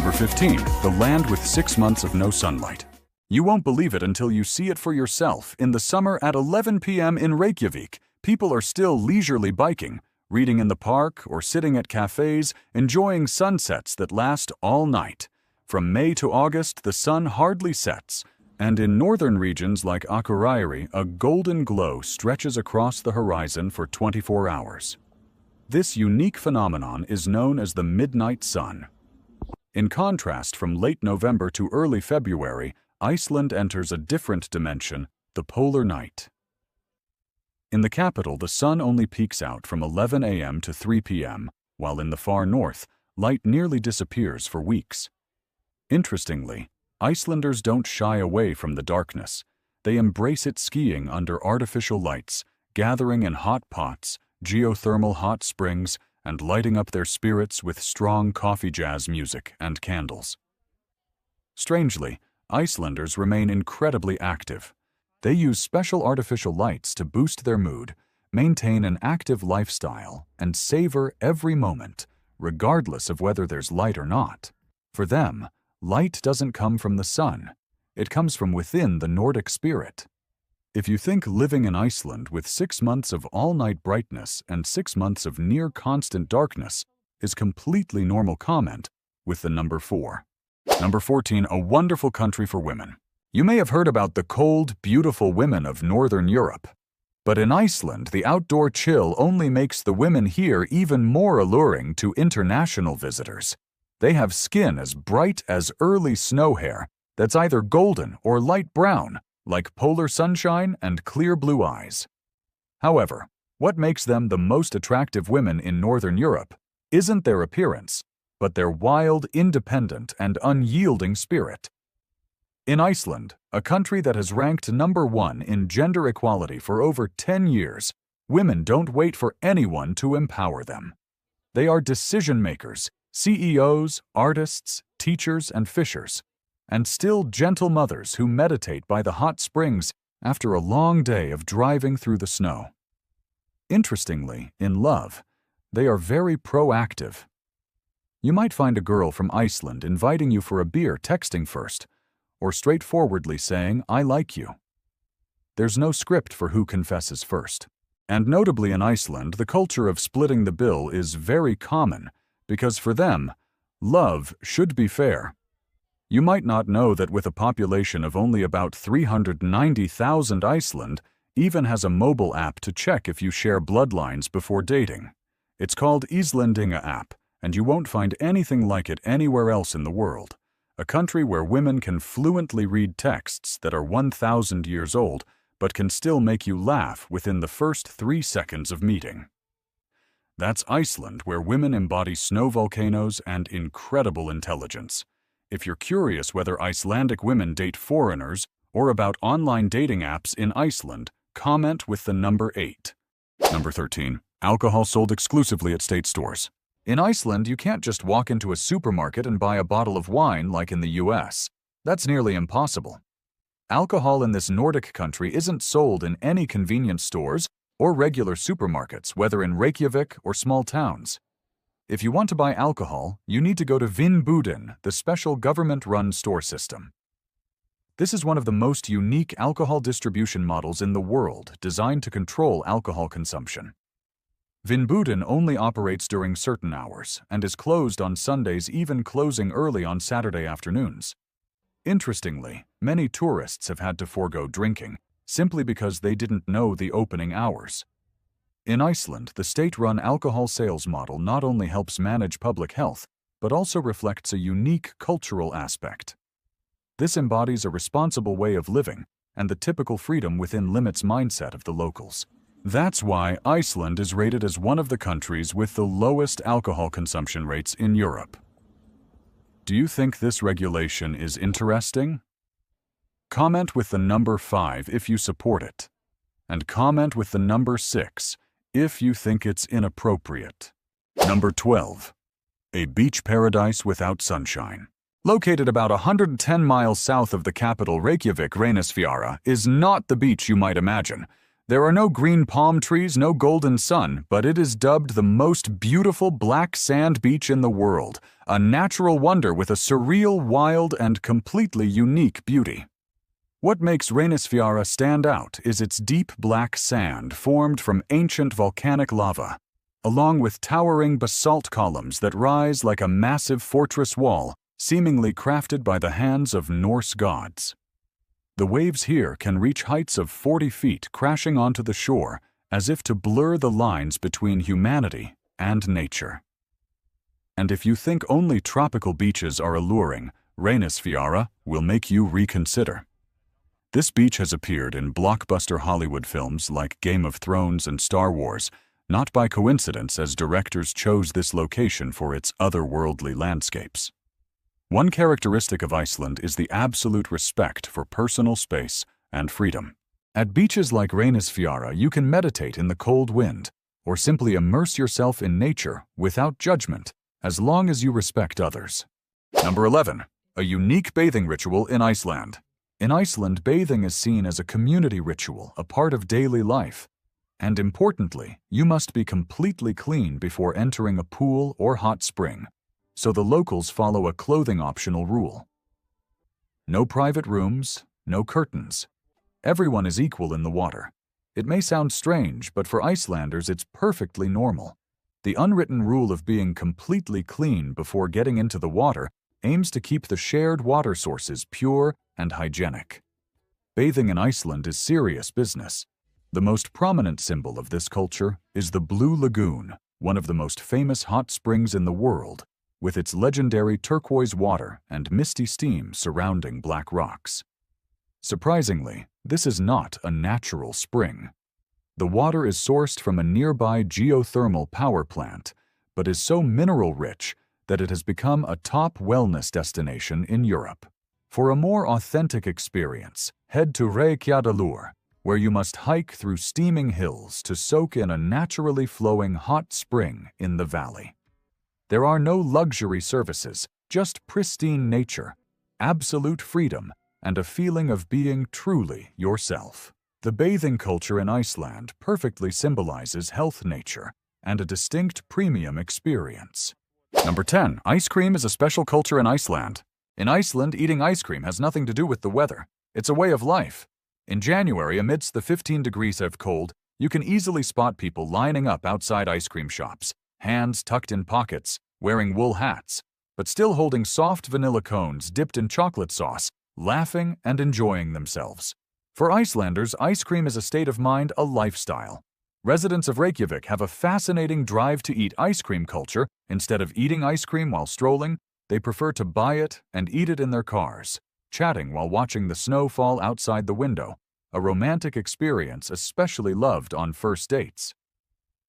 Number 15. The land with 6 months of no sunlight. You won't believe it until you see it for yourself. In the summer at 11 p.m. in Reikavik, people are still leisurely biking, reading in the park, or sitting at cafes, enjoying sunsets that last all night. From May to August, the sun hardly sets, and in northern regions like Akureyri, a golden glow stretches across the horizon for 24 hours. This unique phenomenon is known as the midnight sun. In contrast, from late November to early February, Iceland enters a different dimension, the polar night. In the capital, the sun only peeks out from 11 a.m. to 3 p.m., while in the far north, light nearly disappears for weeks. Interestingly, Icelanders don't shy away from the darkness. They embrace it skiing under artificial lights, gathering in hot pots, geothermal hot springs, and lighting up their spirits with strong coffee jazz music and candles. Strangely, Icelanders remain incredibly active. They use special artificial lights to boost their mood, maintain an active lifestyle, and savor every moment, regardless of whether there's light or not. For them, light doesn't come from the sun. It comes from within the Nordic spirit. If you think living in Iceland with 6 months of all-night brightness and 6 months of near-constant darkness is completely normal, comment with the number 4. Number 14, a wonderful country for women. You may have heard about the cold, beautiful women of Northern Europe. But in Iceland, the outdoor chill only makes the women here even more alluring to international visitors. They have skin as bright as early snow hair that's either golden or light brown, like polar sunshine, and clear blue eyes. However, what makes them the most attractive women in Northern Europe isn't their appearance, but their wild, independent, and unyielding spirit. In Iceland, a country that has ranked number 1 in gender equality for over 10 years, women don't wait for anyone to empower them. They are decision makers, CEOs, artists, teachers, and fishers, and still gentle mothers who meditate by the hot springs after a long day of driving through the snow. Interestingly, in love, they are very proactive. You might find a girl from Iceland inviting you for a beer texting first, or straightforwardly saying, "I like you." There's no script for who confesses first. And notably in Iceland, the culture of splitting the bill is very common, because for them, love should be fair. You might not know that with a population of only about 390,000, Iceland even has a mobile app to check if you share bloodlines before dating. It's called Icelandinga app, and you won't find anything like it anywhere else in the world. A country where women can fluently read texts that are 1,000 years old, but can still make you laugh within the first 3 seconds of meeting. That's Iceland, where women embody snow volcanoes and incredible intelligence. If you're curious whether Icelandic women date foreigners or about online dating apps in Iceland, comment with the number 8. Number 13. Alcohol sold exclusively at state stores. In Iceland, you can't just walk into a supermarket and buy a bottle of wine like in the US. That's nearly impossible. Alcohol in this Nordic country isn't sold in any convenience stores or regular supermarkets, whether in Reykjavik or small towns. If you want to buy alcohol, you need to go to Vinbúðin, the special government-run store system. This is one of the most unique alcohol distribution models in the world, designed to control alcohol consumption. Vinbúðin only operates during certain hours and is closed on Sundays, even closing early on Saturday afternoons. Interestingly, many tourists have had to forego drinking, simply because they didn't know the opening hours. In Iceland, the state-run alcohol sales model not only helps manage public health, but also reflects a unique cultural aspect. This embodies a responsible way of living and the typical freedom within limits mindset of the locals. That's why Iceland is rated as one of the countries with the lowest alcohol consumption rates in Europe. Do you think this regulation is interesting? Comment with the number 5 if you support it, and comment with the number 6 if you think it's inappropriate. Number 12. A beach paradise without sunshine. Located about 110 miles south of the capital, Reykjavik, Reynisfjara is not the beach you might imagine. There are no green palm trees, no golden sun, but it is dubbed the most beautiful black sand beach in the world, a natural wonder with a surreal, wild, and completely unique beauty. What makes Reynisfjara stand out is its deep black sand formed from ancient volcanic lava, along with towering basalt columns that rise like a massive fortress wall, seemingly crafted by the hands of Norse gods. The waves here can reach heights of 40 feet, crashing onto the shore, as if to blur the lines between humanity and nature. And if you think only tropical beaches are alluring, Reynisfjara will make you reconsider. This beach has appeared in blockbuster Hollywood films like Game of Thrones and Star Wars, not by coincidence, as directors chose this location for its otherworldly landscapes. One characteristic of Iceland is the absolute respect for personal space and freedom. At beaches like Reynisfjara, you can meditate in the cold wind, or simply immerse yourself in nature without judgment, as long as you respect others. Number 11. A unique bathing ritual in Iceland. In Iceland, bathing is seen as a community ritual, a part of daily life. And importantly, you must be completely clean before entering a pool or hot spring, so the locals follow a clothing-optional rule. No private rooms, no curtains. Everyone is equal in the water. It may sound strange, but for Icelanders it's perfectly normal. The unwritten rule of being completely clean before getting into the water aims to keep the shared water sources pure and hygienic. Bathing in Iceland is serious business. The most prominent symbol of this culture is the Blue Lagoon, one of the most famous hot springs in the world, with its legendary turquoise water and misty steam surrounding black rocks. Surprisingly, this is not a natural spring. The water is sourced from a nearby geothermal power plant, but is so mineral-rich that it has become a top wellness destination in Europe. For a more authentic experience, head to Reykjavik, where you must hike through steaming hills to soak in a naturally flowing hot spring in the valley. There are no luxury services, just pristine nature, absolute freedom, and a feeling of being truly yourself. The bathing culture in Iceland perfectly symbolizes health, nature, and a distinct premium experience. Number 10. Ice cream is a special culture in Iceland. In Iceland, eating ice cream has nothing to do with the weather. It's a way of life. In January, amidst the 15 degrees of cold, you can easily spot people lining up outside ice cream shops, hands tucked in pockets, wearing wool hats, but still holding soft vanilla cones dipped in chocolate sauce, laughing and enjoying themselves. For Icelanders, ice cream is a state of mind, a lifestyle. Residents of Reykjavik have a fascinating drive-to-eat ice cream culture. Instead of eating ice cream while strolling, they prefer to buy it and eat it in their cars, chatting while watching the snow fall outside the window, a romantic experience especially loved on first dates.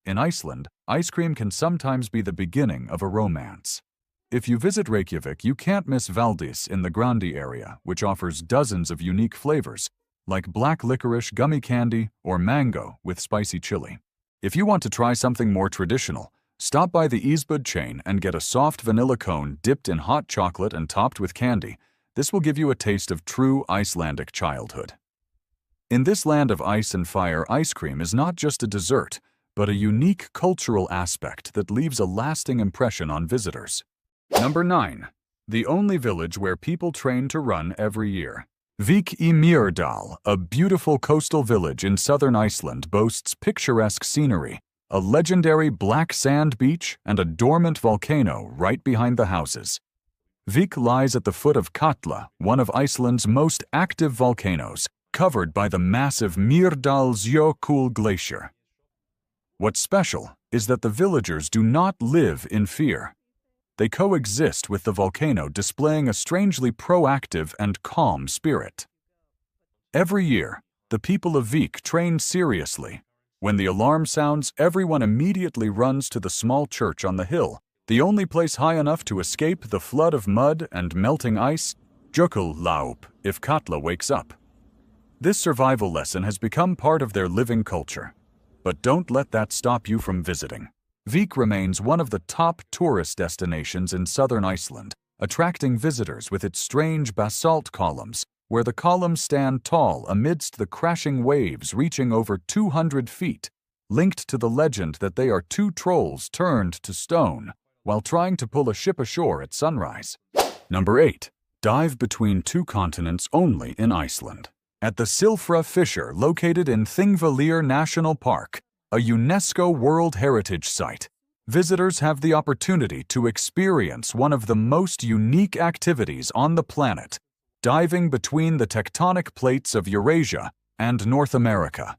In Iceland, ice cream can sometimes be the beginning of a romance. If you visit Reykjavik, you can't miss Valdís in the Grandi area, which offers dozens of unique flavors, like black licorice, gummy candy, or mango with spicy chili. If you want to try something more traditional, stop by the Ísbúð chain and get a soft vanilla cone dipped in hot chocolate and topped with candy. This will give you a taste of true Icelandic childhood. In this land of ice and fire, ice cream is not just a dessert, but a unique cultural aspect that leaves a lasting impression on visitors. Number 9. The only village where people train to run every year. Vík í Mýrdal, a beautiful coastal village in southern Iceland, boasts picturesque scenery, a legendary black sand beach, and a dormant volcano right behind the houses. Vík lies at the foot of Katla, one of Iceland's most active volcanoes, covered by the massive Mýrdalsjökull glacier. What's special is that the villagers do not live in fear. They coexist with the volcano, displaying a strangely proactive and calm spirit. Every year, the people of Vík train seriously. When the alarm sounds, everyone immediately runs to the small church on the hill, the only place high enough to escape the flood of mud and melting ice, Jökullaup, if Katla wakes up. This survival lesson has become part of their living culture. But don't let that stop you from visiting. Vík remains one of the top tourist destinations in southern Iceland, attracting visitors with its strange basalt columns, where the columns stand tall amidst the crashing waves reaching over 200 feet, linked to the legend that they are two trolls turned to stone, while trying to pull a ship ashore at sunrise. Number 8. Dive between two continents only in Iceland. At the Silfra Fissure located in Thingvellir National Park, a UNESCO World Heritage Site, visitors have the opportunity to experience one of the most unique activities on the planet, diving between the tectonic plates of Eurasia and North America.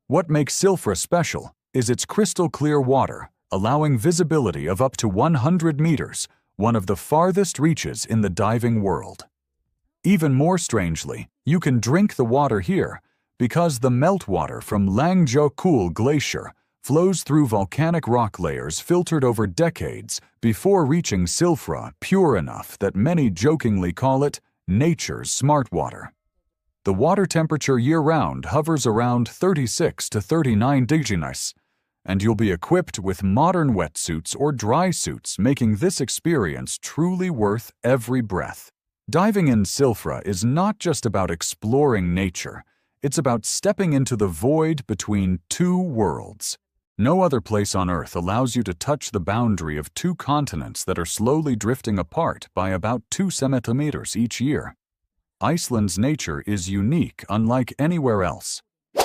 What makes Silfra special is its crystal-clear water, allowing visibility of up to 100 meters, one of the farthest reaches in the diving world. Even more strangely, you can drink the water here because the meltwater from Langjökull Glacier flows through volcanic rock layers filtered over decades before reaching Silfra, pure enough that many jokingly call it nature's smart water. The water temperature year-round hovers around 36 to 39 degrees, and you'll be equipped with modern wetsuits or dry suits, making this experience truly worth every breath. Diving in Silfra is not just about exploring nature, it's about stepping into the void between two worlds. No other place on Earth allows you to touch the boundary of two continents that are slowly drifting apart by about 2 centimeters each year. Iceland's nature is unique, unlike anywhere else.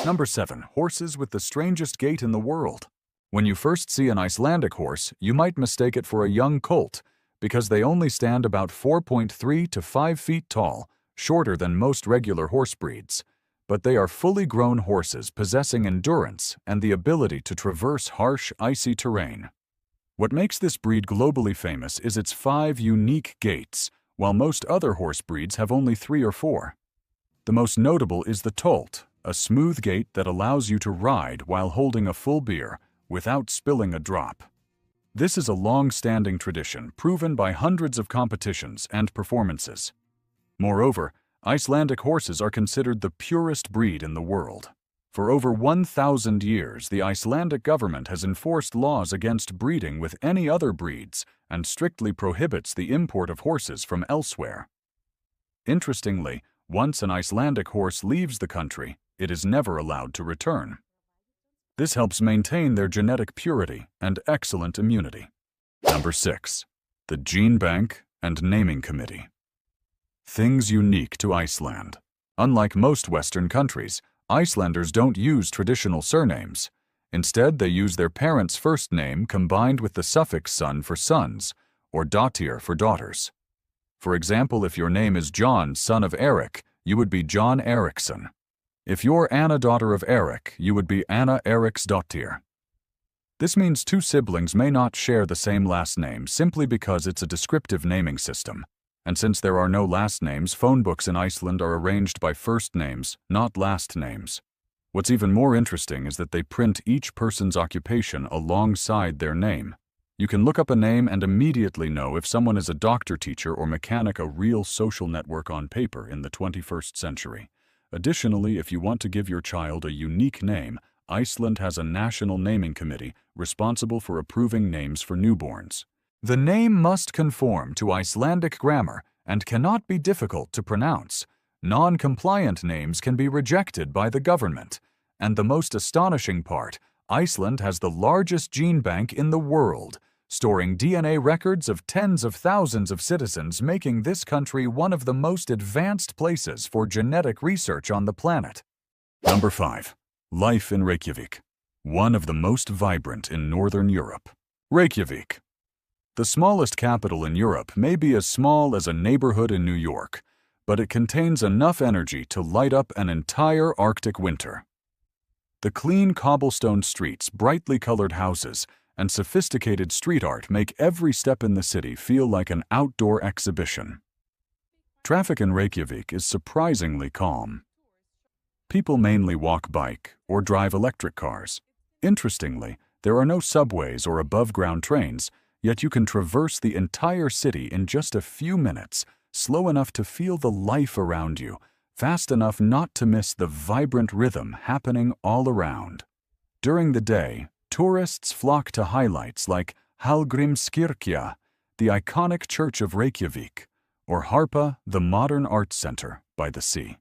Number 7. Horses with the strangest gait in the world. When you first see an Icelandic horse, you might mistake it for a young colt because they only stand about 4.3 to 5 feet tall, shorter than most regular horse breeds. But they are fully grown horses possessing endurance and the ability to traverse harsh, icy terrain. What makes this breed globally famous is its 5 unique gaits, while most other horse breeds have only 3 or 4. The most notable is the tolt, a smooth gait that allows you to ride while holding a full beer without spilling a drop. This is a long-standing tradition proven by hundreds of competitions and performances. Moreover, Icelandic horses are considered the purest breed in the world. For over 1,000 years, the Icelandic government has enforced laws against breeding with any other breeds and strictly prohibits the import of horses from elsewhere. Interestingly, once an Icelandic horse leaves the country, it is never allowed to return. This helps maintain their genetic purity and excellent immunity. Number 6. The Gene Bank and Naming Committee. Things unique to Iceland. Unlike most Western countries, Icelanders don't use traditional surnames. Instead, they use their parents' first name combined with the suffix son for sons, or dottir for daughters. For example, if your name is John, son of Eric, you would be John Eriksson. If you're Anna, daughter of Eric, you would be Anna Eriksdottir. This means two siblings may not share the same last name simply because it's a descriptive naming system. And since there are no last names, phone books in Iceland are arranged by first names, not last names. What's even more interesting is that they print each person's occupation alongside their name. You can look up a name and immediately know if someone is a doctor, teacher, or mechanic, a real social network on paper in the 21st century. Additionally, if you want to give your child a unique name, Iceland has a national naming committee responsible for approving names for newborns. The name must conform to Icelandic grammar and cannot be difficult to pronounce. Non-compliant names can be rejected by the government. And the most astonishing part, Iceland has the largest gene bank in the world, storing DNA records of tens of thousands of citizens, making this country one of the most advanced places for genetic research on the planet. Number 5. Life in Reikavik. One of the most vibrant in Northern Europe. Reikavik. The smallest capital in Europe may be as small as a neighborhood in New York, but it contains enough energy to light up an entire Arctic winter. The clean cobblestone streets, brightly colored houses, and sophisticated street art make every step in the city feel like an outdoor exhibition. Traffic in Reykjavik is surprisingly calm. People mainly walk, bike, or drive electric cars. Interestingly, there are no subways or above-ground trains, yet you can traverse the entire city in just a few minutes, slow enough to feel the life around you, fast enough not to miss the vibrant rhythm happening all around. During the day, tourists flock to highlights like Hallgrímskirkja, the iconic church of Reykjavik, or Harpa, the modern arts center by the sea.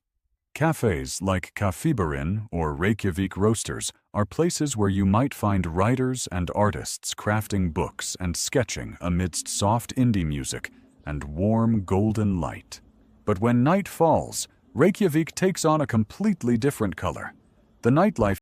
Cafes like Kaffibarinn or Reykjavik Roasters are places where you might find writers and artists crafting books and sketching amidst soft indie music and warm golden light. But when night falls, Reykjavik takes on a completely different color. The nightlife